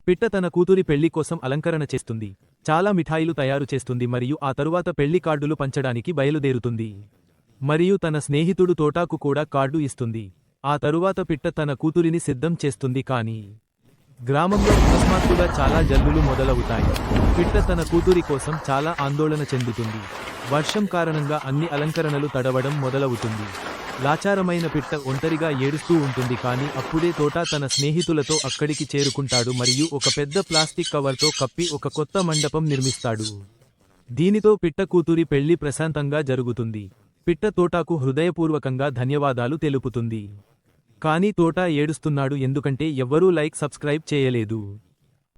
పిట్ట తన కూతురి పెళ్లి కోసం అలంకరణ చేస్తుంది. చాలా మిఠాయిలు తయారు చేస్తుంది మరియు ఆ తరువాత పెళ్లి కార్డులు పంచడానికి బయలుదేరుతుంది. మరియు తన స్నేహితుడు తోటాకు కూడా కార్డు ఇస్తుంది. ఆ తరువాత పిట్ట తన కూతురిని సిద్ధం చేస్తుంది కానీ గ్రామంలో అకస్మాత్తుగా చాలా జల్లులు మొదలవుతాయి. పిట్ట తన కూతురి కోసం చాలా ఆందోళన చెందుతుంది. వర్షం కారణంగా అన్ని అలంకరణలు తడవడం మొదలవుతుంది. లాచారమైన పిట్ట ఒంటరిగా ఏడుస్తూ ఉంటుంది కానీ అప్పుడే తోటా తన స్నేహితులతో అక్కడికి చేరుకుంటాడు మరియు ఒక పెద్ద ప్లాస్టిక్ కవర్తో కప్పి ఒక కొత్త మండపం నిర్మిస్తాడు. దీనితో పిట్ట కూతురి పెళ్లి ప్రశాంతంగా జరుగుతుంది. పిట్ట తోటాకు హృదయపూర్వకంగా ధన్యవాదాలు తెలుపుతుంది. కానీ తోటా ఏడుస్తున్నాడు ఎందుకంటే ఎవ్వరూ సబ్స్క్రైబ్ చేయలేదు.